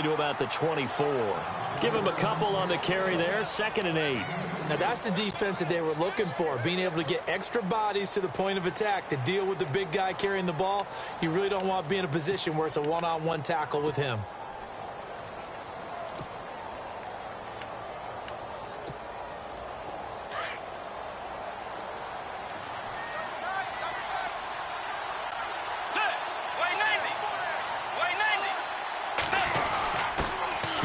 to about the 24. Give him a couple on the carry there, 2nd and 8. Now, that's the defense that they were looking for, being able to get extra bodies to the point of attack to deal with the big guy carrying the ball. You really don't want to be in a position where it's a one-on-one tackle with him.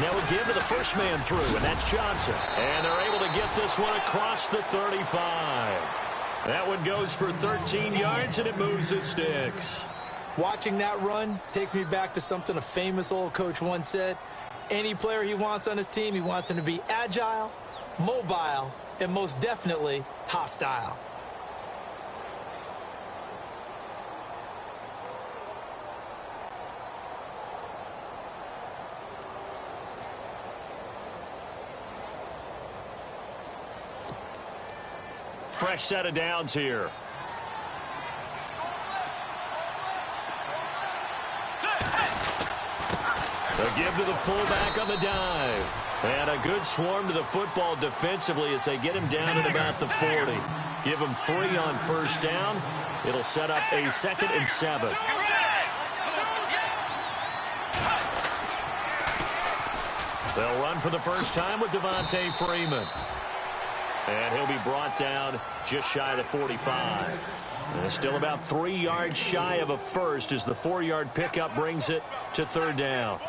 Now we'll give to the first man through, and that's Johnson. And they're able to get this one across the 35. That one goes for 13 yards, and it moves the sticks. Watching that run takes me back to something a famous old coach once said. Any player he wants on his team, he wants him to be agile, mobile, and most definitely hostile. Fresh set of downs here. They'll give to the fullback on the dive. And a good swarm to the football defensively as they get him down at about the 40. Give him 3 on first down. It'll set up a 2nd and 7. They'll run for the first time with Devontae Freeman. And he'll be brought down just shy of the 45. And still about 3 yards shy of a first as the 4-yard pickup brings it to 3rd down.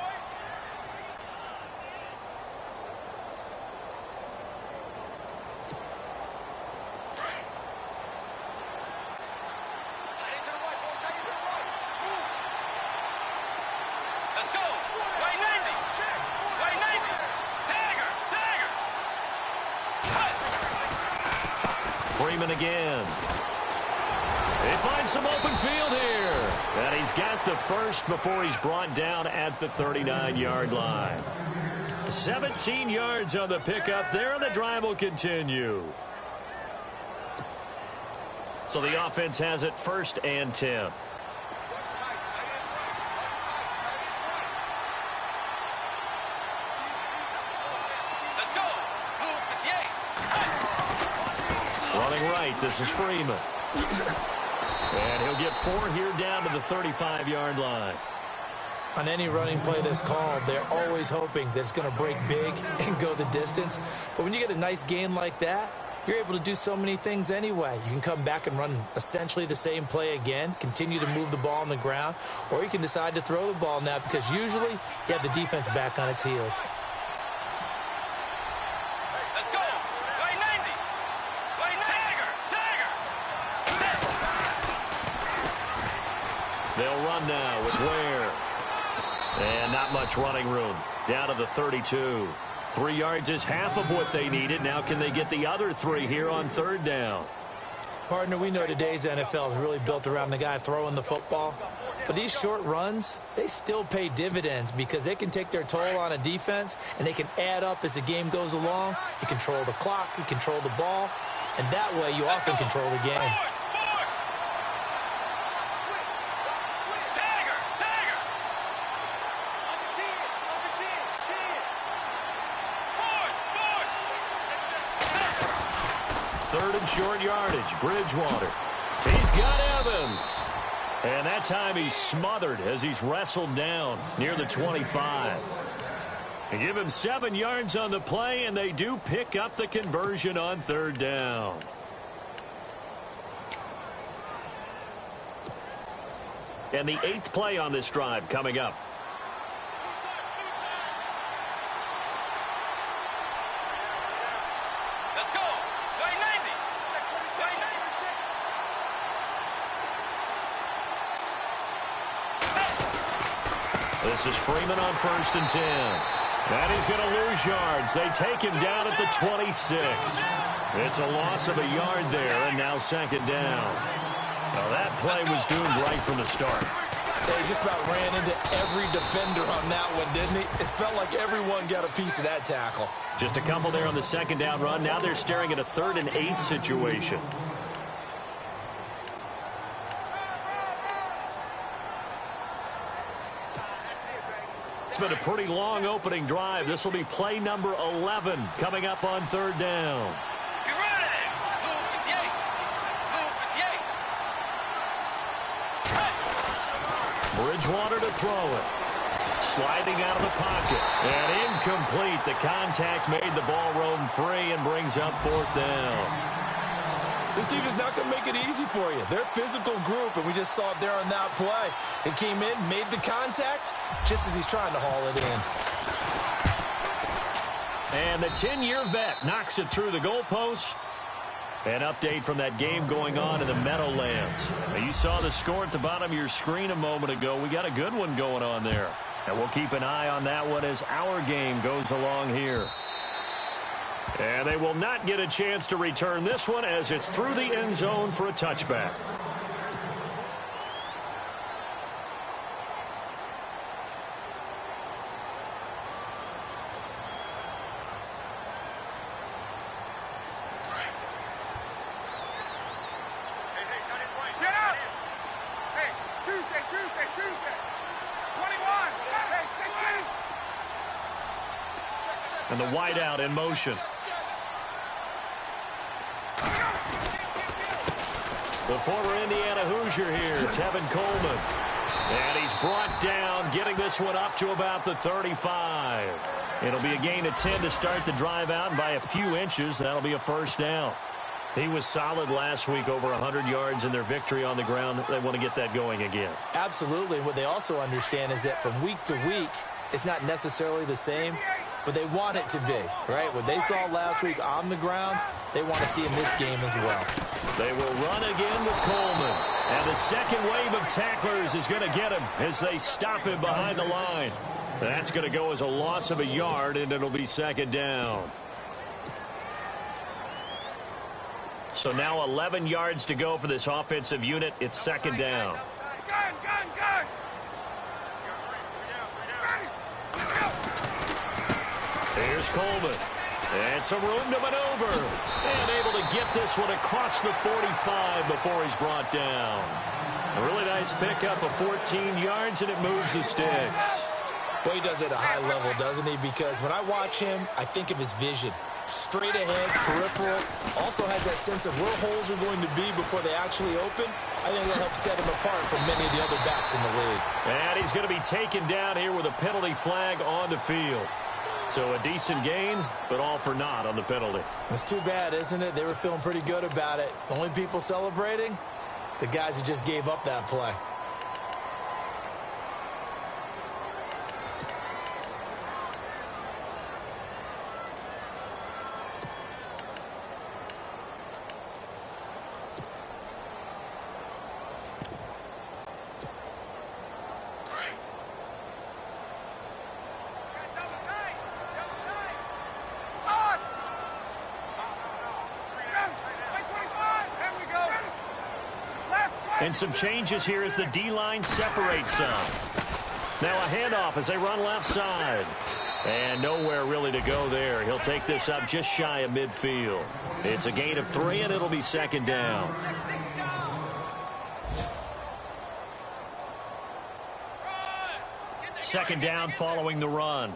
Freeman again. They find some open field here. And he's got the first before he's brought down at the 39-yard line. 17 yards on the pickup there, and the drive will continue. So the offense has it 1st and 10. Running right, this is Freeman. And he'll get 4 here down to the 35-yard line. On any running play that's called, they're always hoping that it's going to break big and go the distance. But when you get a nice gain like that, you're able to do so many things anyway. You can come back and run essentially the same play again, continue to move the ball on the ground, or you can decide to throw the ball now because usually you have the defense back on its heels. They'll run now with Ware. And not much running room. Down to the 32. 3 yards is half of what they needed. Now can they get the other 3 here on 3rd down? Partner, we know today's NFL is really built around the guy throwing the football. But these short runs, they still pay dividends because they can take their toll on a defense and they can add up as the game goes along. You control the clock, you control the ball, and that way you often control the game. Third and short yardage, Bridgewater. He's got Evans. And that time he's smothered as he's wrestled down near the 25. They give him 7 yards on the play, and they do pick up the conversion on 3rd down. And the 8th play on this drive coming up. This is Freeman on 1st and 10. And he's going to lose yards. They take him down at the 26. It's a loss of a yard there, and now 2nd down. Now that play was doomed right from the start. They just about ran into every defender on that one, didn't he? It felt like everyone got a piece of that tackle. Just a couple there on the 2nd down run. Now they're staring at a 3rd and 8 situation. been a pretty long opening drive. This will be play number 11 coming up on third down. Get ready. Move with Yates. Move with Yates. Bridgewater to throw it. Sliding out of the pocket. And incomplete. The contact made the ball roam free and brings up fourth down. This team is not going to make it easy for you. They're a physical group, and we just saw it there on that play. He came in, made the contact, just as he's trying to haul it in. And the 10-year vet knocks it through the goalpost. An update from that game going on in the Meadowlands. Now, you saw the score at the bottom of your screen a moment ago. We got a good one going on there. And we'll keep an eye on that one as our game goes along here. And they will not get a chance to return this one as it's through the end zone for a touchback. Get up. Hey, Tuesday. 21. Hey, And the wideout in motion. The former Indiana Hoosier here, Tevin Coleman. And he's brought down, getting this one up to about the 35. It'll be a gain of 10 to start the drive out, and by a few inches, that'll be a first down. He was solid last week, over 100 yards in their victory on the ground. They want to get that going again. Absolutely. What they also understand is that from week to week, it's not necessarily the same, but they want it to be, right? What they saw last week on the ground, they want to see in this game as well. They will run again with Coleman. And the second wave of tacklers is going to get him as they stop him behind the line. That's going to go as a loss of a yard, and it'll be second down. So now 11 yards to go for this offensive unit. It's second down. Gun. Here's Coleman. And some room to maneuver. And able to get this one across the 45 before he's brought down. A really nice pickup of 14 yards, and it moves the sticks. Well, he does it at a high level, doesn't he? Because when I watch him, I think of his vision. Straight ahead, peripheral. Also has that sense of where holes are going to be before they actually open. I think that'll help set him apart from many of the other backs in the league. And he's going to be taken down here with a penalty flag on the field. So a decent gain, but all for naught on the penalty. It's too bad, isn't it? They were feeling pretty good about it. The only people celebrating, the guys who just gave up that play. And some changes here as the D-line separates some. Now a handoff as they run left side. And nowhere really to go there. He'll take this up just shy of midfield. It's a gain of 3, and it'll be second down. Second down following the run.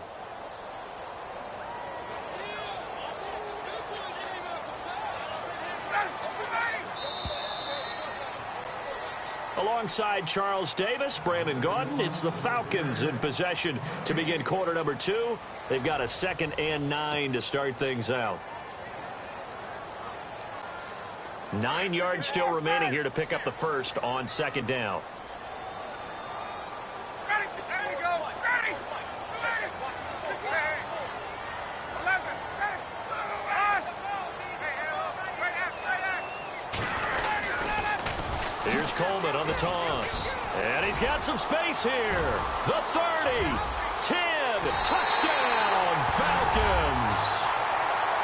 Alongside Charles Davis, Brandon Gaudin, it's the Falcons in possession to begin quarter number 2. They've got a 2nd and 9 to start things out. 9 yards still remaining here to pick up the first on second down. Here's Coleman on the toss. And he's got some space here. The 30, 10, touchdown, Falcons.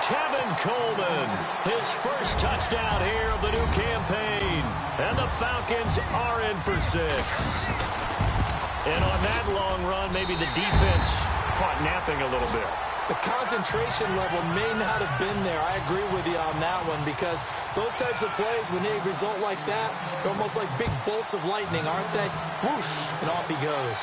Tevin Coleman, his first touchdown here of the new campaign. And the Falcons are in for 6. And on that long run, maybe the defense caught napping a little bit. The concentration level may not have been there. I agree with you on that one, because those types of plays, when they result like that, they're almost like big bolts of lightning, aren't they? Whoosh, and off he goes.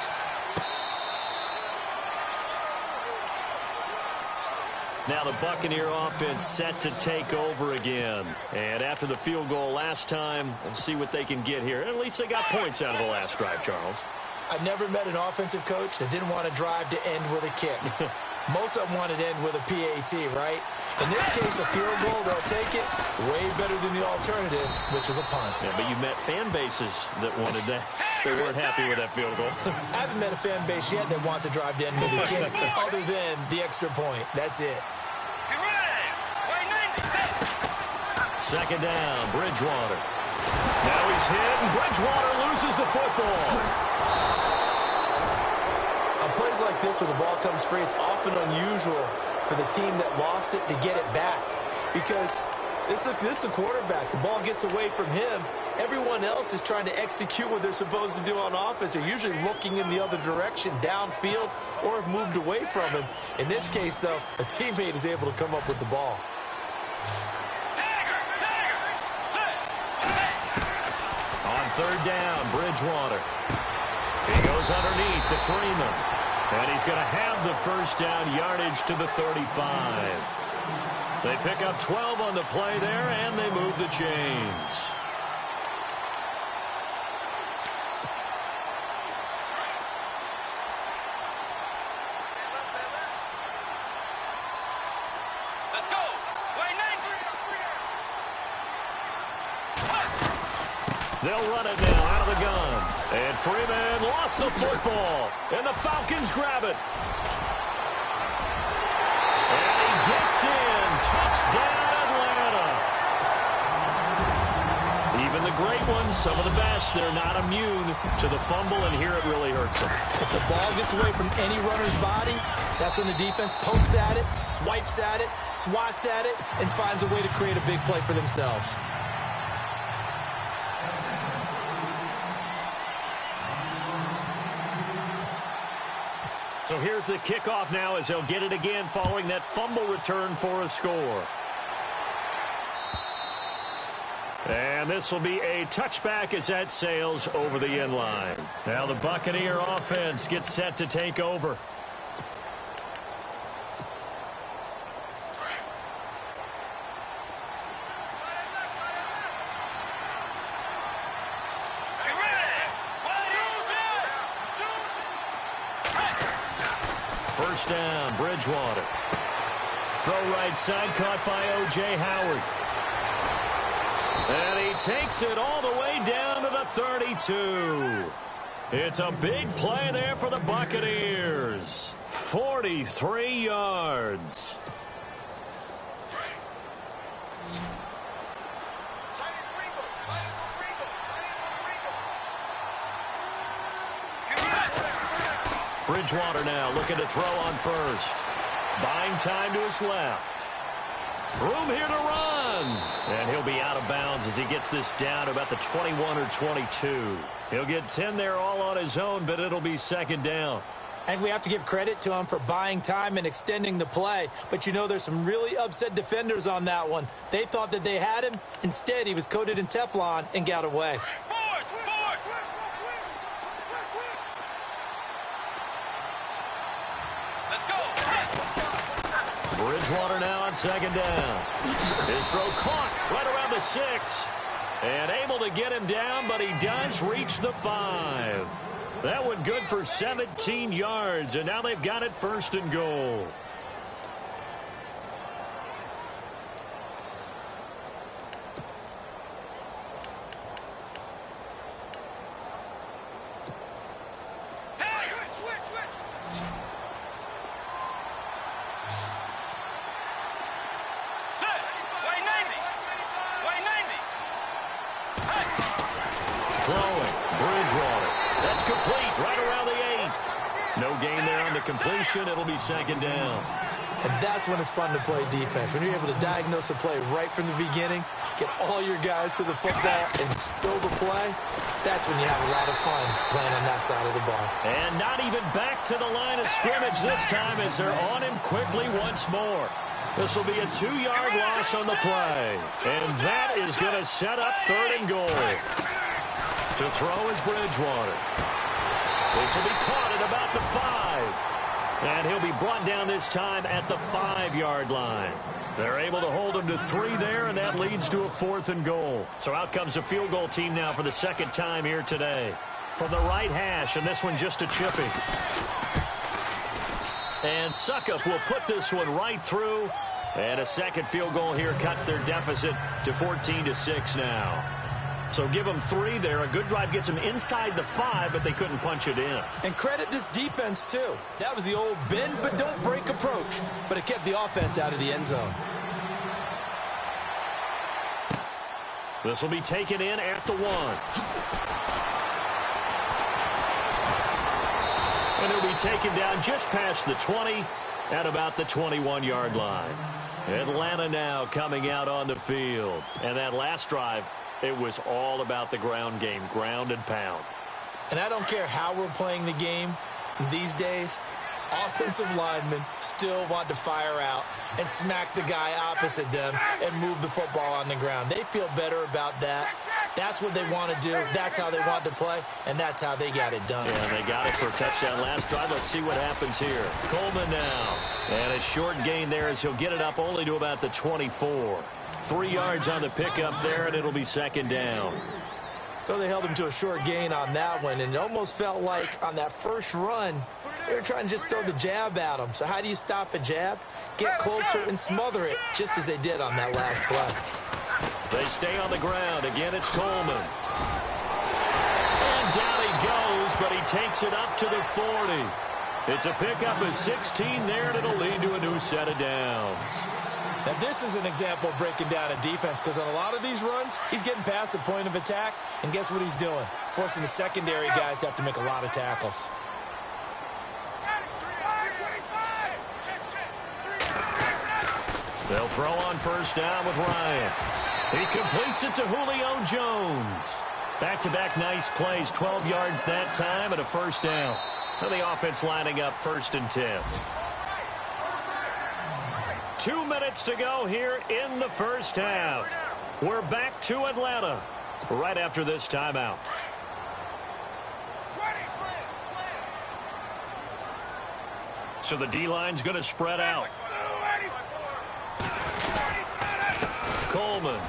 Now the Buccaneer offense set to take over again. And after the field goal last time, we'll see what they can get here. At least they got points out of the last drive, Charles. I've never met an offensive coach that didn't want to drive to end with a kick. Most of them wanted to end with a PAT, right? In this case, a field goal, they'll take it way better than the alternative, which is a punt. Yeah, but you met fan bases that wanted that. They weren't happy with that field goal. I haven't met a fan base yet that wants to drive to end with a kick other than the extra point. That's it. Second down, Bridgewater. Now he's hit, and Bridgewater loses the football. On plays like this where the ball comes free, it's often unusual for the team that lost it to get it back. Because this is the quarterback. The ball gets away from him. Everyone else is trying to execute what they're supposed to do on offense. They're usually looking in the other direction, downfield, or have moved away from him. In this case, though, a teammate is able to come up with the ball. On third down, Bridgewater. He goes underneath to Freeman. And he's going to have the first down yardage to the 35. They pick up 12 on the play there, and they move the chains. They'll run it now out of the gun. And Freeman lost the football. And the Falcons grab it. And he gets in. Touchdown, Atlanta. Even the great ones, some of the best, they're not immune to the fumble, and here it really hurts them. If the ball gets away from any runner's body, that's when the defense pokes at it, swipes at it, swats at it, and finds a way to create a big play for themselves. So here's the kickoff now as they'll get it again following that fumble return for a score. And this will be a touchback as that sails over the end line. Now the Buccaneer offense gets set to take over. First down, Bridgewater. Throw right side, caught by O.J. Howard. And he takes it all the way down to the 32. It's a big play there for the Buccaneers. 43 yards. Bridgewater now looking to throw on first. Buying time to his left. Room here to run. And he'll be out of bounds as he gets this down to about the 21 or 22. He'll get 10 there all on his own, but it'll be second down. And we have to give credit to him for buying time and extending the play. But, you know, there's some really upset defenders on that one. They thought that they had him. Instead, he was coated in Teflon and got away. Bridgewater now on second down. His throw caught right around the 6. And able to get him down, but he does reach the 5. That one good for 17 yards, and now they've got it first and goal. Completion, it'll be second down. And that's when it's fun to play defense. When you're able to diagnose a play right from the beginning, get all your guys to the football and spill the play, that's when you have a lot of fun playing on that side of the ball. And not even back to the line of scrimmage this time as they're on him quickly once more. This will be a 2-yard loss on the play. And that is going to set up third and goal. To throw is Bridgewater. This will be caught at about the 5. And he'll be brought down this time at the 5-yard line. They're able to hold him to 3 there, and that leads to a 4th and goal. So out comes a field goal team now for the second time here today. From the right hash, and this one just a chipping. And Suckup will put this one right through. And a second field goal here cuts their deficit to 14-6 now. So give them 3 there. A good drive gets them inside the 5, but they couldn't punch it in. And credit this defense, too. That was the old bend but don't break approach, but it kept the offense out of the end zone. This will be taken in at the 1. And it'll be taken down just past the 20 at about the 21-yard line. Atlanta now coming out on the field. And that last drive, it was all about the ground game, ground and pound. And I don't care how we're playing the game these days, offensive linemen still want to fire out and smack the guy opposite them and move the football on the ground. They feel better about that. That's what they want to do. That's how they want to play, and that's how they got it done. Yeah, they got it for a touchdown last drive. Let's see what happens here. Coleman now. And a short gain there as he'll get it up only to about the 24. 3 yards on the pickup there, and it'll be second down. Well, they held him to a short gain on that one, and it almost felt like on that first run, they were trying to just throw the jab at him. So how do you stop a jab? Get closer and smother it, just as they did on that last play. They stay on the ground. Again, it's Coleman. And down he goes, but he takes it up to the 40. It's a pickup of 16 there, and it'll lead to a new set of downs. Now, this is an example of breaking down a defense, because on a lot of these runs, he's getting past the point of attack, and guess what he's doing? Forcing the secondary guys to have to make a lot of tackles. They'll throw on first down with Ryan. He completes it to Julio Jones. Back-to-back nice plays, 12 yards that time and a first down. And the offense lining up 1st and 10. 2 minutes to go here in the first half. We're back to Atlanta right after this timeout. So the D-line's going to spread out. Coleman.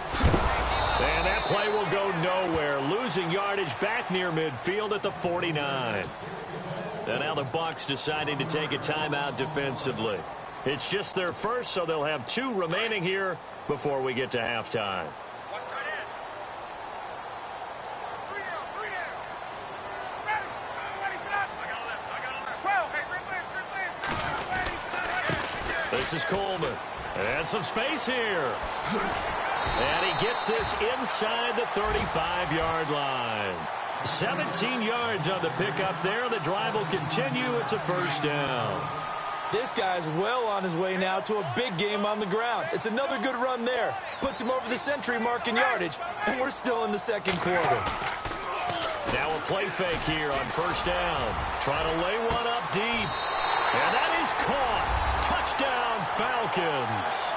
And that play will go nowhere. Losing yardage back near midfield at the 49. And now the Bucks deciding to take a timeout defensively. It's just their first, so they'll have 2 remaining here before we get to halftime. This is Coleman. And some space here. And he gets this inside the 35-yard line. 17 yards on the pickup there. The drive will continue. It's a first down. This guy's well on his way now to a big game on the ground. It's another good run there. Puts him over the century mark in yardage, and we're still in the second quarter. Now a play fake here on first down. Trying to lay one up deep. And that is caught. Touchdown, Falcons.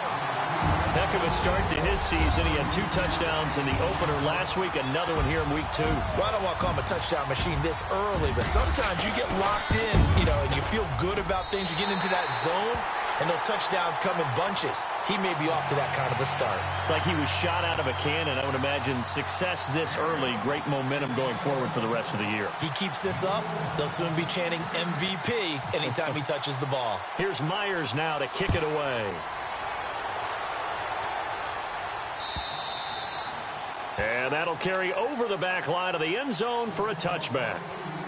Heck of a start to his season. He had 2 touchdowns in the opener last week, another one here in week 2. Well, I don't want to call him a touchdown machine this early, but sometimes you get locked in, and you feel good about things. You get into that zone, and those touchdowns come in bunches. He may be off to that kind of a start. It's like he was shot out of a cannon. I would imagine success this early, great momentum going forward for the rest of the year. He keeps this up, they'll soon be chanting MVP anytime he touches the ball. Here's Myers now to kick it away. And that'll carry over the back line of the end zone for a touchback.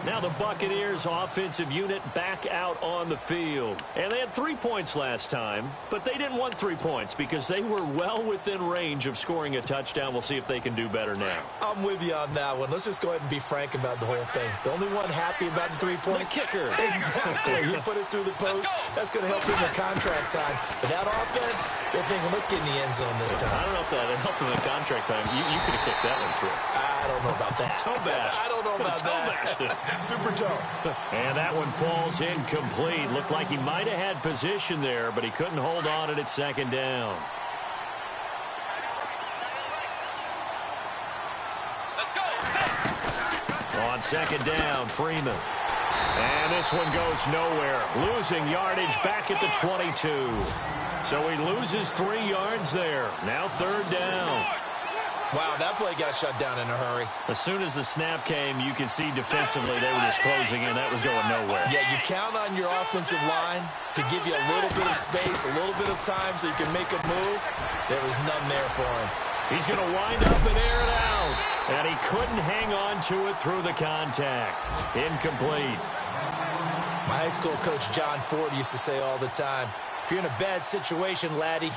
Now the Buccaneers offensive unit back out on the field. And they had 3 points last time, but they didn't want 3 points because they were well within range of scoring a touchdown. We'll see if they can do better now. I'm with you on that one. Let's just go ahead and be frank about the whole thing. The only one happy about the 3-point the kicker. Exactly. He put it through the post. That's going to help him in contract time. But that offense, they're thinking, let's get in the end zone this time. I don't know if that helped him in contract time. You could have kicked that one through. I don't know about that. Toe bash. I don't know about that. Super toe. And that one falls incomplete. Looked like he might have had position there, but he couldn't hold on at second down. Let's go. On second down, Freeman. And this one goes nowhere. Losing yardage back at the 22. So he loses 3 yards there. Now 3rd down. Wow, that play got shut down in a hurry. As soon as the snap came, you could see defensively they were just closing in. That was going nowhere. Yeah, you count on your offensive line to give you a little bit of space, a little bit of time so you can make a move. There was none there for him. He's going to wind up and air it out. And he couldn't hang on to it through the contact. Incomplete. My high school coach, John Ford, used to say all the time, if you're in a bad situation, laddie,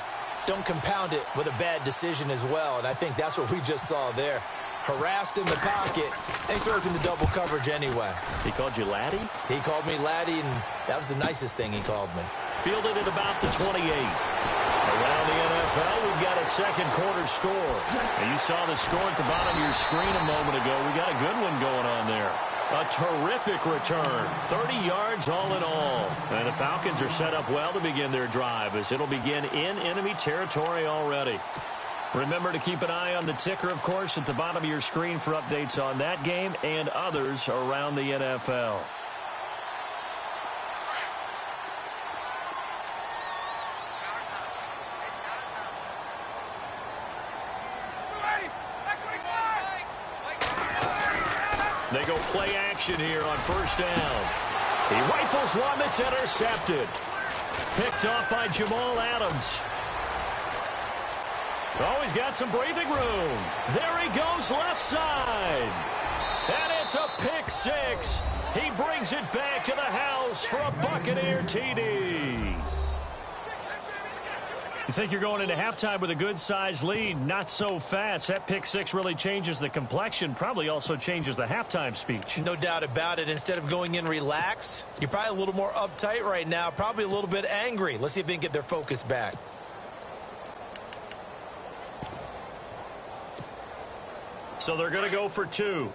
don't compound it with a bad decision as well. And I think that's what we just saw there. Harassed in the pocket, and he throws into double coverage anyway. He called you laddie? He called me laddie, and that was the nicest thing he called me. Fielded at about the 28. Around the NFL, we've got a second quarter score. And you saw the score at the bottom of your screen a moment ago. We got a good one going on there. A terrific return. 30 yards all in all. And the Falcons are set up well to begin their drive as it'll begin in enemy territory already. Remember to keep an eye on the ticker, of course, at the bottom of your screen for updates on that game and others around the NFL. They go play action here on 1st down. He rifles one that's intercepted. Picked off by Jamal Adams. Oh, he's got some breathing room. There he goes left side. And it's a pick 6. He brings it back to the house for a Buccaneer TD. You think you're going into halftime with a good-sized lead. Not so fast. That pick 6 really changes the complexion. Probably also changes the halftime speech. No doubt about it. Instead of going in relaxed, you're probably a little more uptight right now. Probably a little bit angry. Let's see if they can get their focus back. So they're going to go for 2.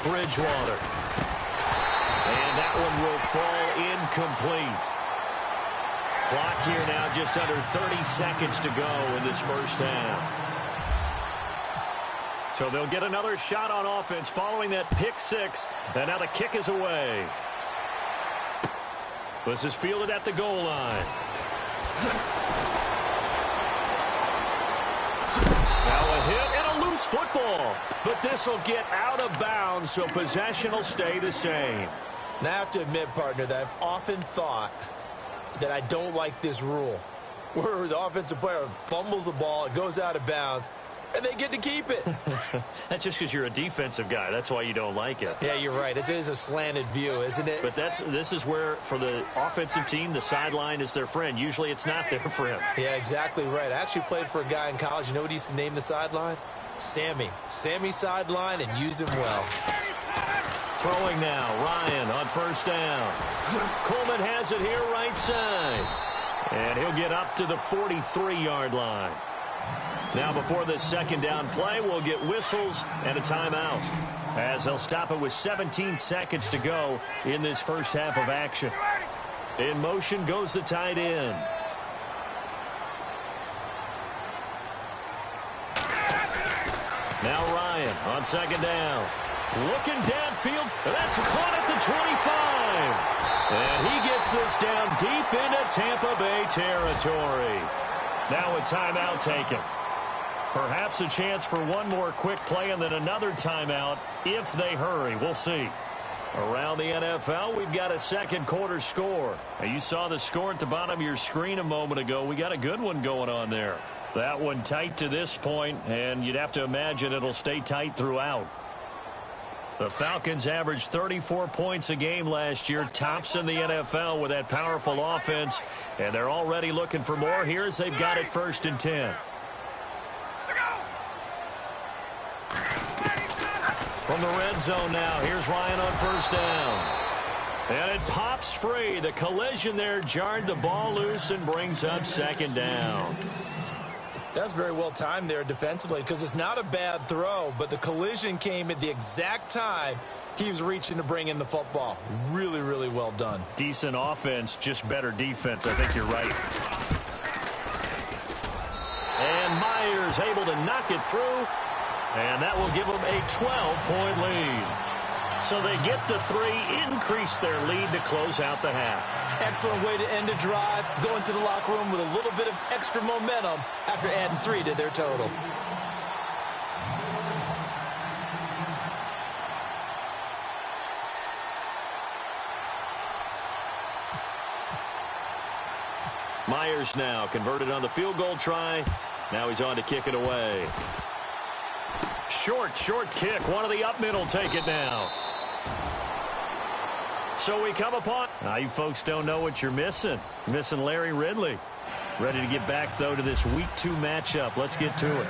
Bridgewater. And that one will fall incomplete. Clock here now just under 30 seconds to go in this first half. So they'll get another shot on offense following that pick 6. And now the kick is away. This is fielded at the goal line. Now a hit and a loose football. But this will get out of bounds, so possession will stay the same. Now I have to admit, partner, that I've often thought that I don't like this rule, where the offensive player fumbles the ball, it goes out of bounds, and they get to keep it. That's just because you're a defensive guy. That's why you don't like it. Yeah, you're right. It is a slanted view, isn't it? But this is where, for the offensive team, the sideline is their friend. Usually it's not there for him. Yeah, exactly right. I actually played for a guy in college. You know what he used to name the sideline? Sammy. Sammy sideline, and use him well. Throwing now. Ryan on 1st down. Coleman has it here right side. And he'll get up to the 43-yard line. Now before this 2nd down play, we'll get whistles and a timeout, as they'll stop it with 17 seconds to go in this first half of action. In motion goes the tight end. Now Ryan on 2nd down. Looking downfield. That's caught at the 25. And he gets this down deep into Tampa Bay territory. Now a timeout taken. Perhaps a chance for one more quick play and then another timeout if they hurry. We'll see. Around the NFL, we've got a second quarter score. Now, you saw the score at the bottom of your screen a moment ago. We got a good one going on there. That one tight to this point, and you'd have to imagine it'll stay tight throughout. The Falcons averaged 34 points a game last year, tops in the NFL with that powerful offense, and they're already looking for more. Here's they've got it 1st and 10. From the red zone now, here's Ryan on 1st down. And it pops free. The collision there jarred the ball loose and brings up 2nd down. That's very well timed there defensively, because it's not a bad throw, but the collision came at the exact time He was reaching to bring in the football. Really, really well done. Decent offense, just better defense. I think you're right. And Myers able to knock it through. And that will give them a 12-point lead. So they get the 3, increase their lead to close out the half. Excellent way to end a drive. Go into the locker room with a little bit of extra momentum after adding 3 to their total. Myers now converted on the field goal try. Now he's on to kick it away. Short kick. One of the up mid will take it now. So we come upon... Now you folks don't know what you're missing. Missing Larry Ridley. Ready to get back, though, to this Week 2 matchup. Let's get to it.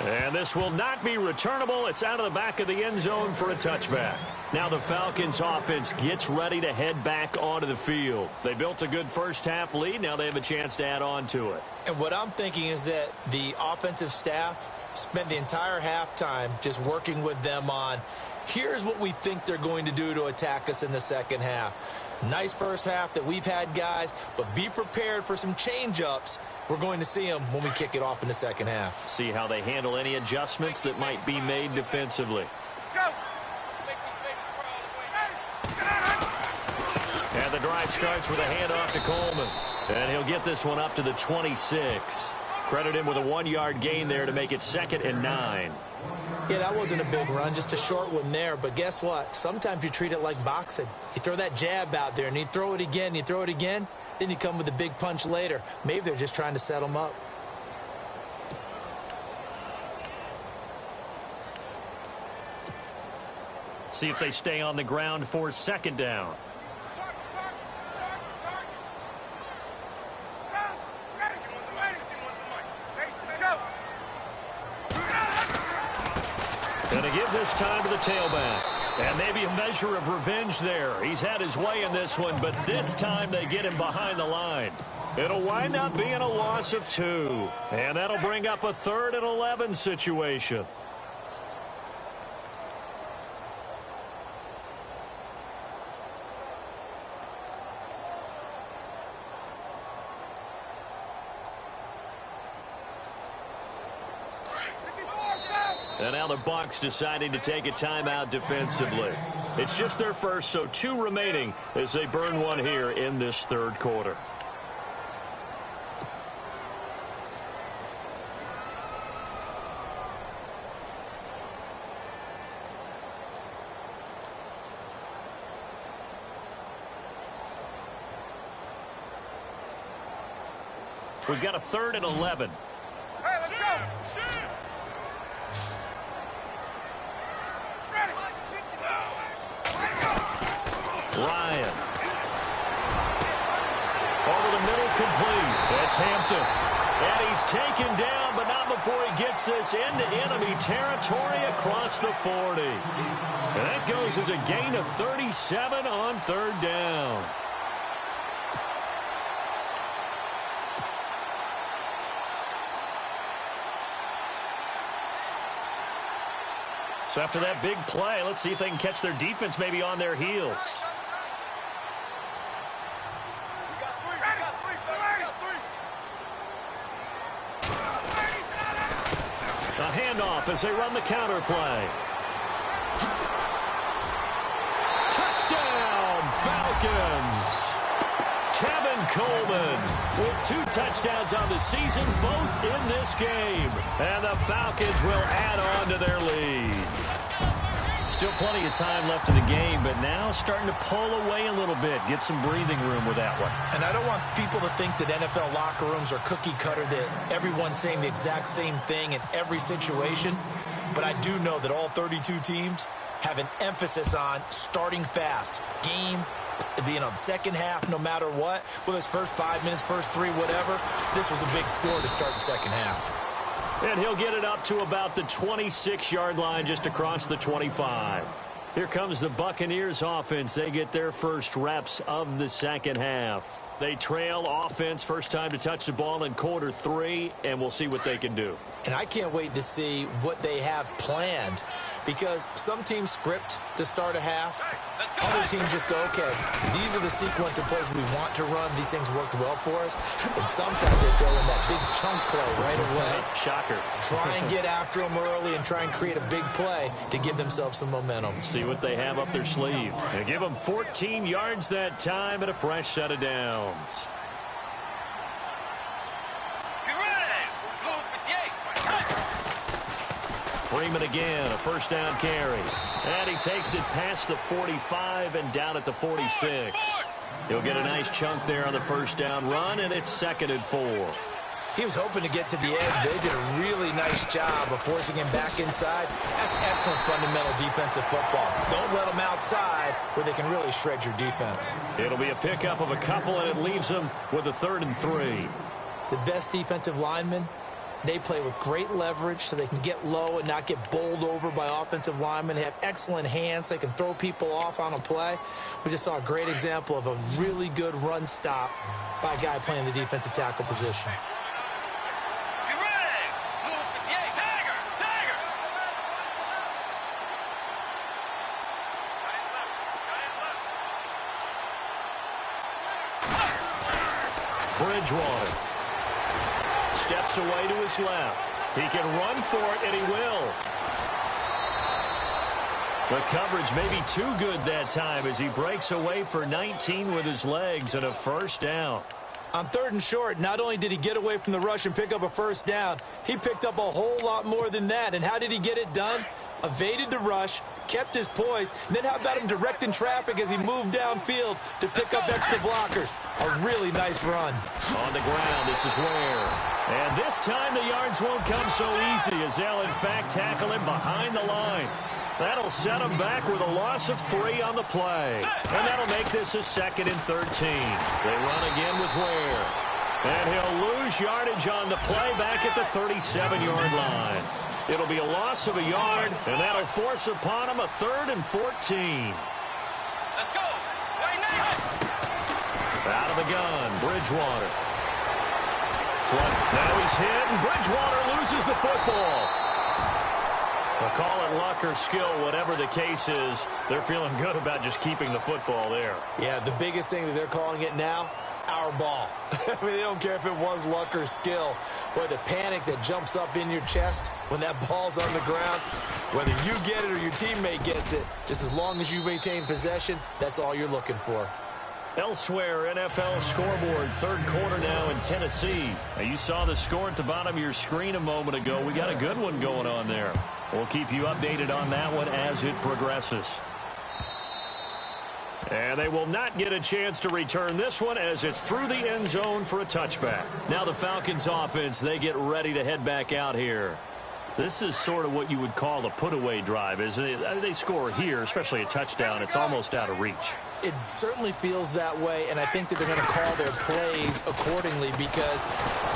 And this will not be returnable. It's out of the back of the end zone for a touchback. Now the Falcons offense gets ready to head back onto the field. They built a good first half lead. Now they have a chance to add on to it. And what I'm thinking is that the offensive staff spent the entire halftime just working with them on, here's what we think they're going to do to attack us in the second half. Nice first half that we've had, guys, but be prepared for some change-ups. We're going to see them when we kick it off in the second half. See how they handle any adjustments that might be made defensively. And the drive starts with a handoff to Coleman. And he'll get this one up to the 26. Credit him with a 1-yard gain there to make it 2nd and 9. Yeah, that wasn't a big run, just a short one there. But guess what? Sometimes you treat it like boxing. You throw that jab out there, and you throw it again, you throw it again, then you come with a big punch later. Maybe they're just trying to set them up. See if they stay on the ground for 2nd down. Going to give this time to the tailback. And maybe a measure of revenge there. He's had his way in this one, but this time they get him behind the line. It'll wind up being a loss of 2. And that'll bring up a 3rd and 11 situation. And now the Bucks deciding to take a timeout defensively. It's just their first, so 2 remaining as they burn one here in this 3rd quarter. We've got a 3rd and 11. Hey, let's go. Ryan. Over the middle, complete. That's Hampton. And he's taken down, but not before he gets this into enemy territory across the 40. And that goes as a gain of 37 on 3rd down. So after that big play, let's see if they can catch their defense maybe on their heels. A handoff as they run the counter play. Touchdown, Falcons! Tevin Coleman with 2 touchdowns on the season, both in this game. And the Falcons will add on to their lead. Still plenty of time left in the game, but now starting to pull away a little bit, get some breathing room with that one. And I don't want people to think that NFL locker rooms are cookie cutter, that everyone's saying the exact same thing in every situation. But I do know that all 32 teams have an emphasis on starting fast. Game, the second half, no matter what, whether it's first 5 minutes, first 3, whatever. This was a big score to start the second half. And he'll get it up to about the 26-yard line just across the 25. Here comes the Buccaneers offense. They get their first reps of the second half. They trail offense first time to touch the ball in quarter 3, and we'll see what they can do. And I can't wait to see what they have planned, because some teams script to start a half. Other teams just go, okay, these are the sequence of plays we want to run. These things worked well for us. And sometimes they throw in that big chunk play right away. Shocker. Try and get after them early and try and create a big play to give themselves some momentum. See what they have up their sleeve. They give them 14 yards that time and a fresh set of downs. Freeman again, a first down carry. And he takes it past the 45 and down at the 46. He'll get a nice chunk there on the first down run, and it's 2nd and 4. He was hoping to get to the edge. They did a really nice job of forcing him back inside. That's excellent fundamental defensive football. Don't let them outside where they can really shred your defense. It'll be a pickup of a couple, and it leaves them with a 3rd and 3. The best defensive linemen, they play with great leverage so they can get low and not get bowled over by offensive linemen. They have excellent hands. They can throw people off on a play. We just saw a great example of a really good run stop by a guy playing the defensive tackle position. Bridgewater steps away to his left. He can run for it, and he will. The coverage may be too good that time as he breaks away for 19 with his legs and a first down. On 3rd and short, not only did he get away from the rush and pick up a first down, he picked up a whole lot more than that. And how did he get it done? Evaded the rush, kept his poise, and then how about him directing traffic as he moved downfield to pick up extra blockers? A really nice run. On the ground, this is Ware. And this time the yards won't come so easy as they'll, in fact, tackle him behind the line. That'll set him back with a loss of 3 on the play. And that'll make this a 2nd and 13. They run again with Ware. And he'll lose yardage on the play back at the 37-yard line. It'll be a loss of a yard, and that'll force upon him a 3rd and 14. Let's go. Out of the gun, Bridgewater. Now he's hit, and Bridgewater loses the football. They'll call it luck or skill, whatever the case is. They're feeling good about just keeping the football there. Yeah, the biggest thing that they're calling it now, our ball. I mean, they don't care if it was luck or skill. Boy, the panic that jumps up in your chest when that ball's on the ground, whether you get it or your teammate gets it, just as long as you maintain possession, that's all you're looking for. Elsewhere, NFL scoreboard, 3rd quarter now in Tennessee. Now, you saw the score at the bottom of your screen a moment ago. We got a good one going on there. We'll keep you updated on that one as it progresses. And they will not get a chance to return this one as it's through the end zone for a touchback. Now the Falcons offense, they get ready to head back out here. This is sort of what you would call a put-away drive, isn't it? They score here, especially a touchdown. It's almost out of reach. It certainly feels that way, and I think that they're going to call their plays accordingly, because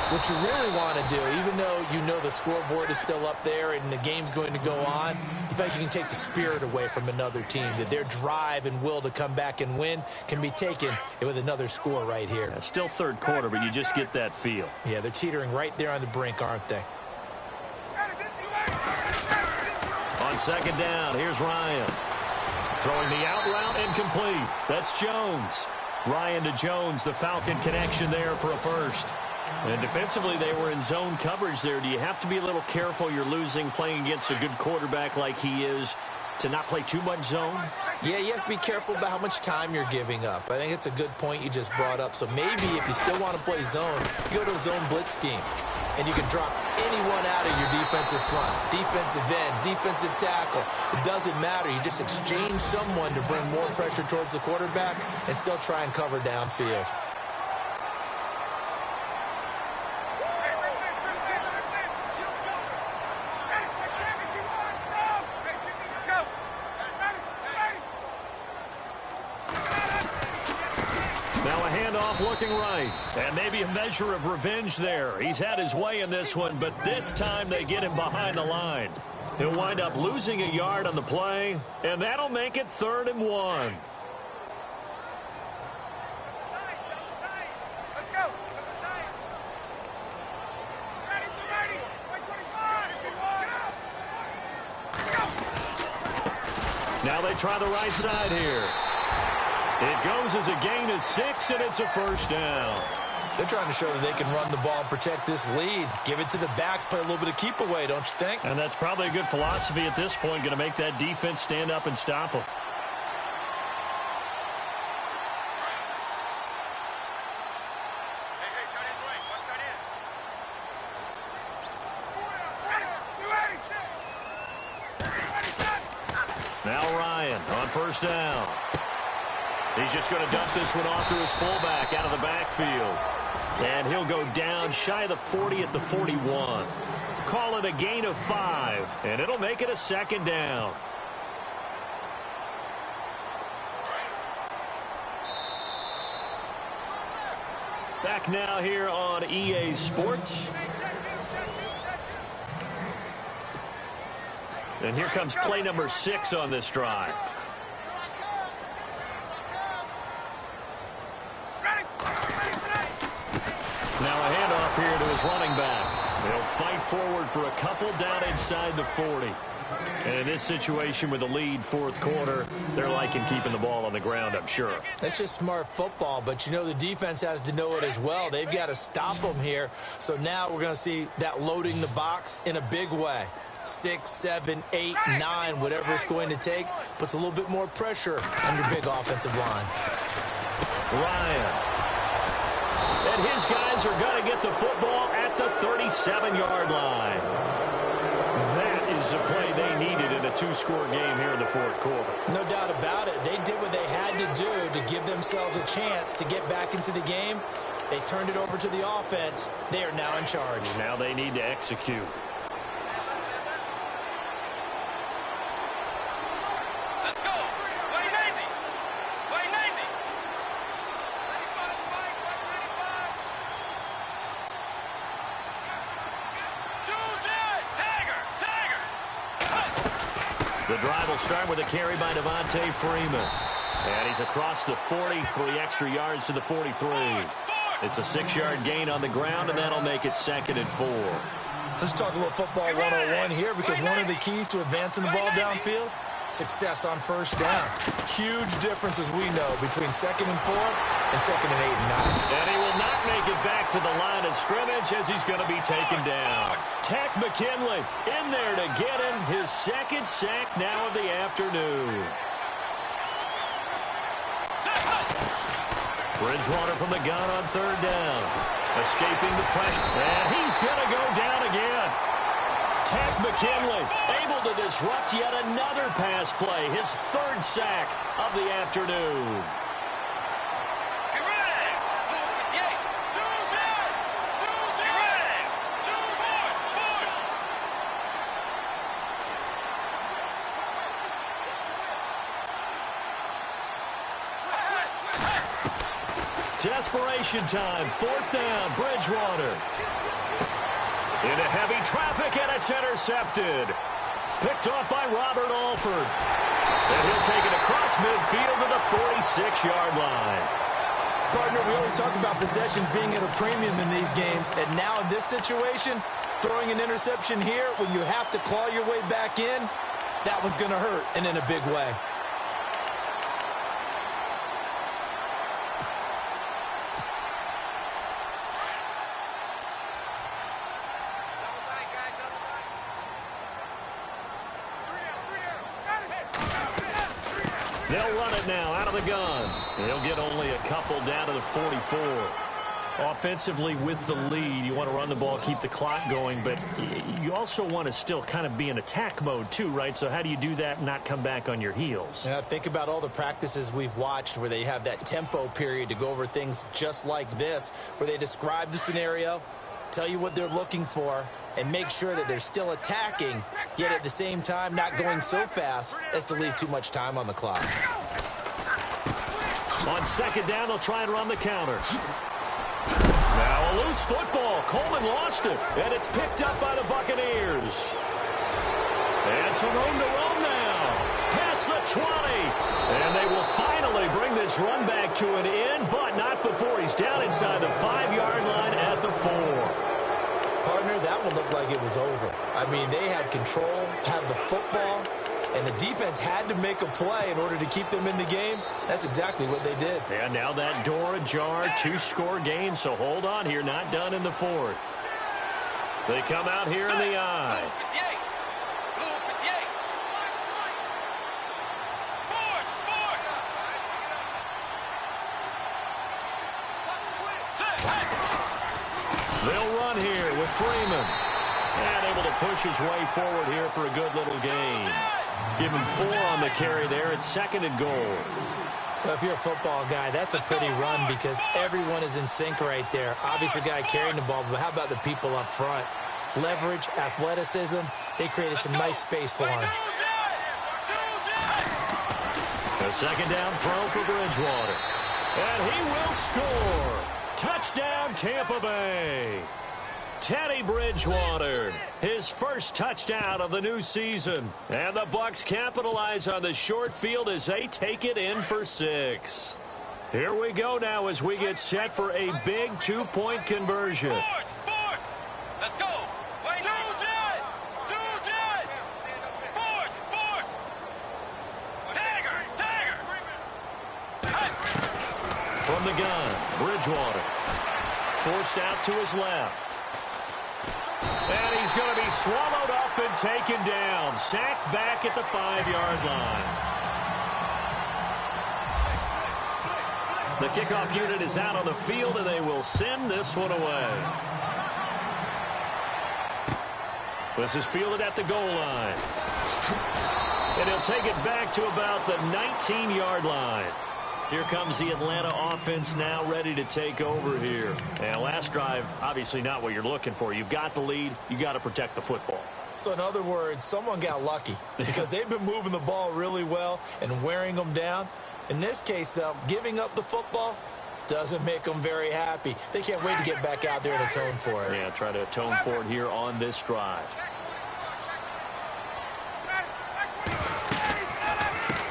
what you really want to do, even though you know the scoreboard is still up there and the game's going to go on, you think you can take the spirit away from another team, that their drive and will to come back and win can be taken with another score right here. Yeah, still 3rd quarter, but you just get that feel. Yeah, they're teetering right there on the brink, aren't they? On 2nd down, here's Ryan. Throwing the out route, incomplete. That's Jones. Ryan to Jones, the Falcon connection there for a first. And defensively, they were in zone coverage there. Do you have to be a little careful? You're losing playing against a good quarterback like he is to not play too much zone? Yeah, you have to be careful about how much time you're giving up. I think it's a good point you just brought up. So maybe if you still want to play zone, you go to a zone blitz scheme. And you can drop anyone out of your defensive front, defensive end, defensive tackle. It doesn't matter. You just exchange someone to bring more pressure towards the quarterback and still try and cover downfield. Looking right, and maybe a measure of revenge there. He's had his way in this one, but this time they get him behind the line. He'll wind up losing a yard on the play, and that'll make it 3rd and 1. Now they try the right side here. It goes as a gain of 6, and it's a 1st down. They're trying to show that they can run the ball and protect this lead. Give it to the backs, play a little bit of keep away, don't you think? And that's probably a good philosophy at this point, going to make that defense stand up and stop them. Now Ryan on 1st down. He's just going to dump this one off to his fullback out of the backfield. And he'll go down shy of the 40 at the 41. Call it a gain of 5, and it'll make it a 2nd down. Back now here on EA Sports. And here comes play number 6 on this drive. Now a handoff here to his running back. They'll fight forward for a couple down inside the 40. And in this situation with the lead 4th quarter, they're liking keeping the ball on the ground, I'm sure. That's just smart football, but you know the defense has to know it as well. They've got to stop them here. So now we're going to see that loading the box in a big way. 6, 7, 8, 9, whatever it's going to take, puts a little bit more pressure on your big offensive line. Ryan. And his guys are going to get the football at the 37-yard line. That is the play they needed in a 2-score game here in the 4th quarter. No doubt about it. They did what they had to do to give themselves a chance to get back into the game. They turned it over to the offense. They are now in charge. Now they need to execute. The drive will start with a carry by Devontae Freeman. And he's across the 40, 3 extra yards to the 43. It's a 6-yard gain on the ground, and that'll make it 2nd and 4. Let's talk a little football 101 here, because one of the keys to advancing the ball downfield, success on 1st down. Huge difference, as we know, between 2nd and 4 and 2nd and 8 and 9. And he will not make it back to the line of scrimmage as he's going to be taken down. Takk McKinley in there to get him his 2nd sack now of the afternoon. Bridgewater from the gun on 3rd down. Escaping the pressure. And he's going to go down again. Takk McKinley able to disrupt yet another pass play. His 3rd sack of the afternoon. Desperation time, 4th down, Bridgewater. Into heavy traffic, and it's intercepted. Picked off by Robert Alford. And he'll take it across midfield to the 46-yard line. Partner, we always talk about possessions being at a premium in these games, and now in this situation, throwing an interception here when you have to claw your way back in, that one's going to hurt, and in a big way. They'll run it now out of the gun. They'll get only a couple down to the 44. Offensively with the lead, you want to run the ball, keep the clock going, but you also want to still kind of be in attack mode too, right? So how do you do that and not come back on your heels? Yeah, think about all the practices we've watched where they have that tempo period to go over things just like this, where they describe the scenario, tell you what they're looking for, and make sure that they're still attacking, yet at the same time not going so fast as to leave too much time on the clock. On 2nd down, they'll try and run the counter. Now a loose football. Coleman lost it, and it's picked up by the Buccaneers. And some room to roam now. Past the 20. And they will finally bring this run back to an end, but not before he's down inside the 5-yard line at the 4. Partner, that one looked like it was over. I mean, they had control, had the football, and the defense had to make a play in order to keep them in the game. That's exactly what they did. And now that door ajar, 2-score game, so hold on here, not done in the 4th. They come out here in the eye. They'll run here with Freeman. And able to push his way forward here for a good little gain. Give him 4 on the carry there. It's 2nd and goal. Well, if you're a football guy, that's a pretty run because everyone is in sync right there. Obviously, the guy carrying the ball, but how about the people up front? Leverage, athleticism, they created some nice space for him. A 2nd down throw for Bridgewater. And he will score. Touchdown, Tampa Bay. Teddy Bridgewater, his first touchdown of the new season. And the Bucks capitalize on the short field as they take it in for 6. Here we go now as we get set for a big 2-point conversion. Let's go. From the gun, Bridgewater. Forced out to his left. And he's going to be swallowed up and taken down. Sacked back at the 5-yard line. The kickoff unit is out on the field, and they will send this one away. This is fielded at the goal line. And he'll take it back to about the 19-yard line. Here comes the Atlanta offense now ready to take over here. And last drive, obviously not what you're looking for. You've got the lead. You got to protect the football. So in other words, someone got lucky because they've been moving the ball really well and wearing them down. In this case, though, giving up the football doesn't make them very happy. They can't wait to get back out there and atone for it. Yeah, try to atone for it here on this drive.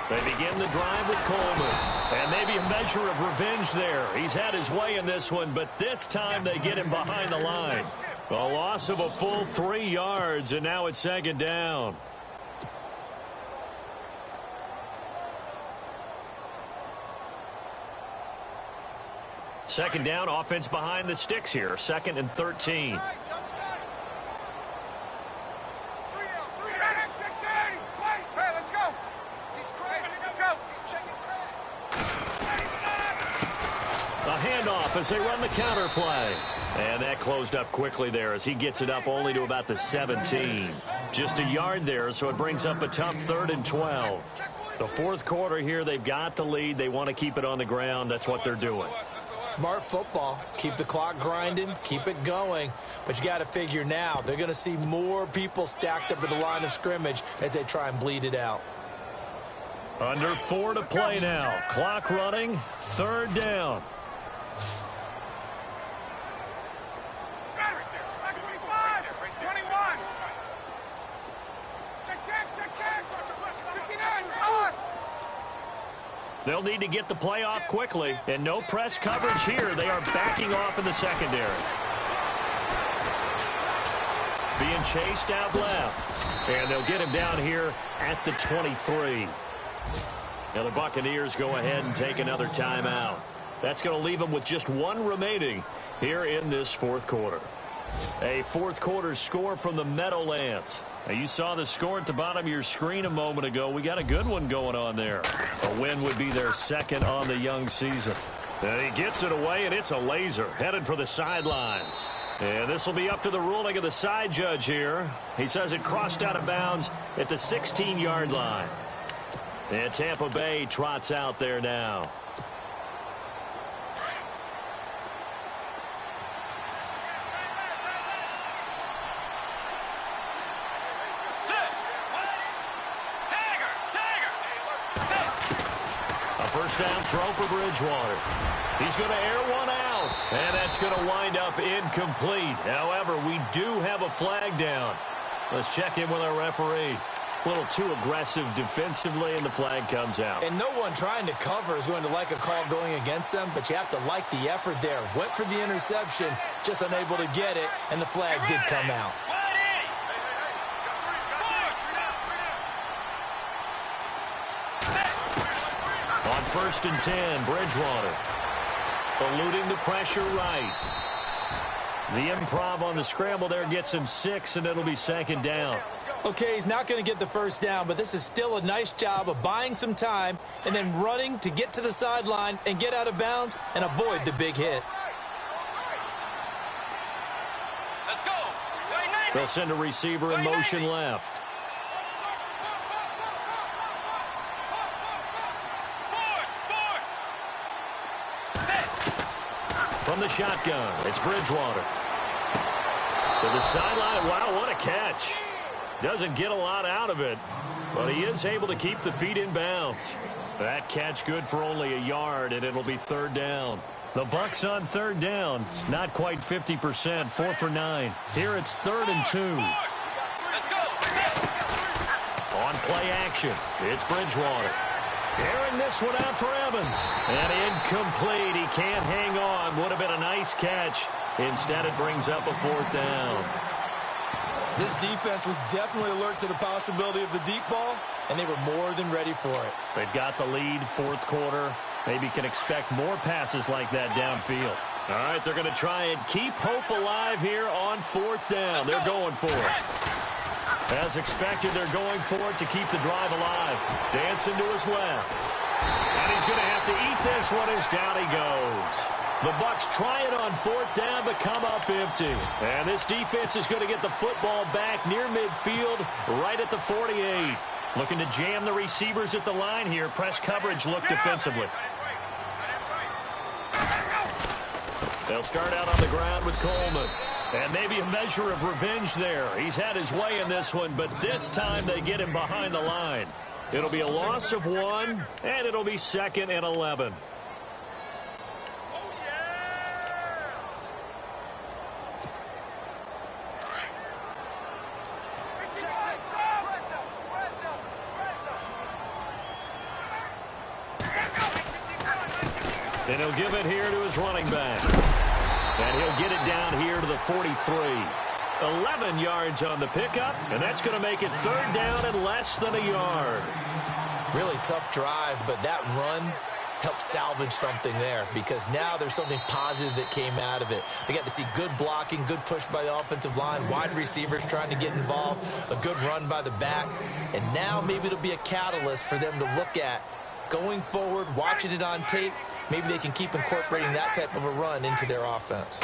They begin the drive with Coleman. And maybe a measure of revenge there. He's had his way in this one, but this time they get him behind the line. A loss of a full 3 yards, and now it's 2nd down. Second down, offense behind the sticks here. 2nd and 13. As they run the counter play. And that closed up quickly there as he gets it up only to about the 17. Just a yard there, so it brings up a tough 3rd and 12. The 4th quarter here, they've got the lead. They want to keep it on the ground. That's what they're doing. Smart football. Keep the clock grinding. Keep it going. But you got to figure now, they're going to see more people stacked up at the line of scrimmage as they try and bleed it out. Under 4 to play now. Clock running. 3rd down. They'll need to get the play off quickly, and no press coverage here. They are backing off in the secondary. Being chased out left, and they'll get him down here at the 23. Now the Buccaneers go ahead and take another timeout. That's going to leave them with just 1 remaining here in this 4th quarter. A 4th quarter score from the Meadowlands. Now you saw the score at the bottom of your screen a moment ago. We got a good one going on there. A win would be their 2nd on the young season. And he gets it away, and it's a laser headed for the sidelines. And this will be up to the ruling of the side judge here. He says it crossed out of bounds at the 16-yard line. And Tampa Bay trots out there now. First down throw for Bridgewater. He's going to air one out, and that's going to wind up incomplete. However, we do have a flag down. Let's check in with our referee. A little too aggressive defensively, and the flag comes out. And no one trying to cover is going to like a call going against them, but you have to like the effort there. Went for the interception, just unable to get it, and the flag did come out. On 1st and 10, Bridgewater. Eluding the pressure right. The improv on the scramble there gets him 6, and it'll be 2nd down. Okay, he's not going to get the first down, but this is still a nice job of buying some time and then running to get to the sideline and get out of bounds and avoid the big hit. Let's go. They'll send a receiver in motion left. From the shotgun, it's Bridgewater. To the sideline. Wow, what a catch. Doesn't get a lot out of it, but he is able to keep the feet in bounds. That catch good for only a yard, and it'll be 3rd down. The Bucks on 3rd down. Not quite 50%, 4 for 9. Here it's 3rd and 2. On play action, it's Bridgewater. Airing this one out for Evans. And incomplete. He can't hang on. Would have been a nice catch. Instead, it brings up a 4th down. This defense was definitely alert to the possibility of the deep ball, and they were more than ready for it. They've got the lead, 4th quarter. Maybe can expect more passes like that downfield. All right, they're going to try and keep hope alive here on 4th down. They're going for it. As expected, they're going for it to keep the drive alive. Dancing to his left. And he's going to have to eat this one as down he goes. The Bucks try it on 4th down, but come up empty. And this defense is going to get the football back near midfield, right at the 48. Looking to jam the receivers at the line here. Press coverage look defensively. They'll start out on the ground with Coleman. And maybe a measure of revenge there. He's had his way in this one, but this time they get him behind the line. It'll be a loss of 1, and it'll be 2nd and 11. And he'll give it here to his running back. And he'll get it down here to the 43. 11 yards on the pickup, and that's going to make it 3rd down and less than a yard. Really tough drive, but that run helped salvage something there because now there's something positive that came out of it. They got to see good blocking, good push by the offensive line, wide receivers trying to get involved, a good run by the back, and now maybe it'll be a catalyst for them to look at going forward, watching it on tape. Maybe they can keep incorporating that type of a run into their offense.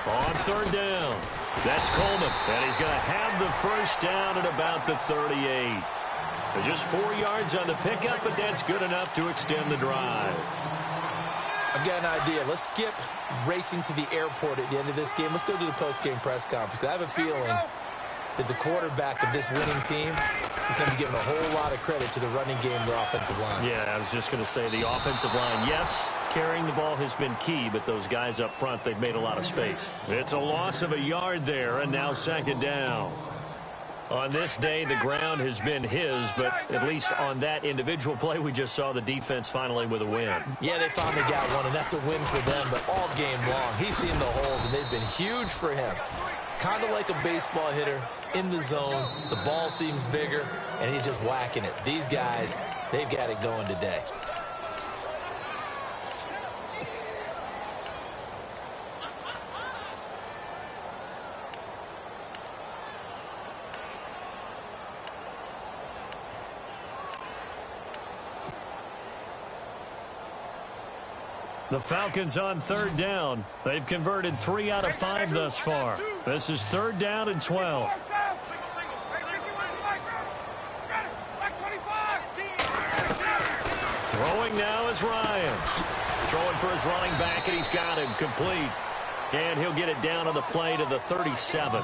On 3rd down, that's Coleman, and he's going to have the first down at about the 38. Just 4 yards on the pickup, but that's good enough to extend the drive. I've got an idea. Let's skip racing to the airport at the end of this game. Let's go to the post-game press conference. I have a feeling that the quarterback of this winning team is going to be given a whole lot of credit to the running game, the offensive line. Yeah, I was just going to say the offensive line, yes, carrying the ball has been key, but those guys up front, they've made a lot of space. It's a loss of a yard there, and now 2nd down. On this day, the ground has been his, but at least on that individual play, we just saw the defense finally with a win. Yeah, they finally got one, and that's a win for them, but all game long, he's seen the holes, and they've been huge for him. Kind of like a baseball hitter in the zone. The ball seems bigger, and he's just whacking it. These guys, they've got it going today. The Falcons on 3rd down. They've converted 3 out of 5 thus far. This is 3rd down and 12. Throwing now is Ryan. Throwing for his running back, and he's got him complete. And he'll get it down on the play to the 37.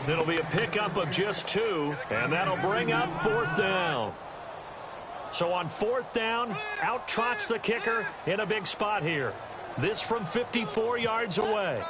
It'll be a pickup of just 2, and that'll bring up 4th down. So on 4th down, out trots the kicker in a big spot here. This from 54 yards away.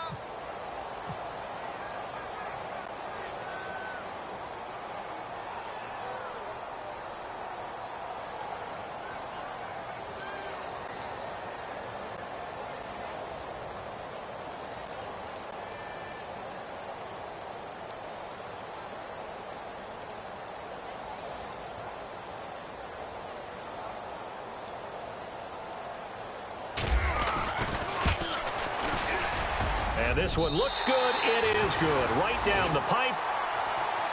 And this one looks good. It is good. Right down the pipe.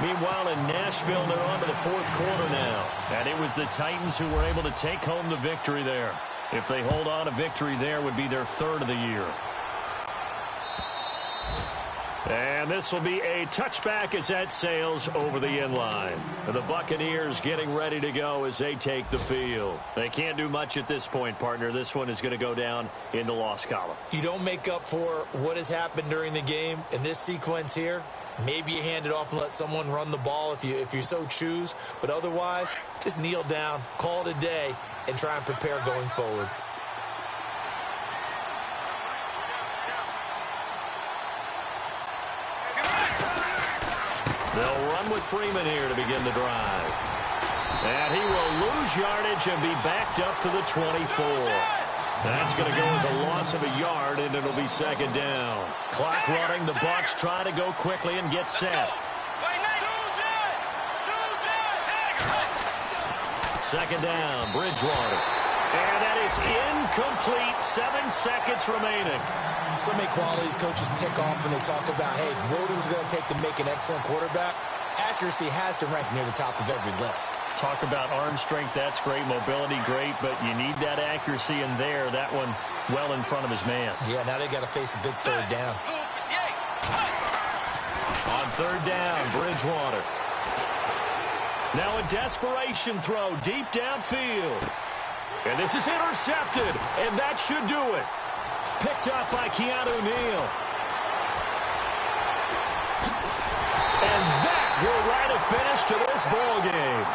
Meanwhile, in Nashville, they're on to the fourth quarter now. And it was the Titans who were able to take home the victory there. If they hold on, a victory there would be their third of the year. And this will be a touchback as that sails over the end line. The Buccaneers getting ready to go as they take the field. They can't do much at this point, partner. This one is going to go down in the loss column. You don't make up for what has happened during the game in this sequence here. Maybe you hand it off and let someone run the ball if you so choose. But otherwise, just kneel down, call it a day, and try and prepare going forward. They'll run with Freeman here to begin the drive. And he will lose yardage and be backed up to the 24. That's going to go as a loss of a yard, and it'll be second down. Clock running. The Bucks try to go quickly and get set. Second down, Bridgewater. And that is incomplete. 7 seconds remaining. So many qualities coaches tick off when they talk about, hey, what it was going to take to make an excellent quarterback. Accuracy has to rank near the top of every list. Talk about arm strength, that's great. Mobility, great, but you need that accuracy in there. That one well in front of his man. Yeah, now they got to face a big third down. On third down, Bridgewater. Now a desperation throw deep downfield. And this is intercepted, and that should do it. Picked up by Keanu Neal. And that will write a finish to this ball game.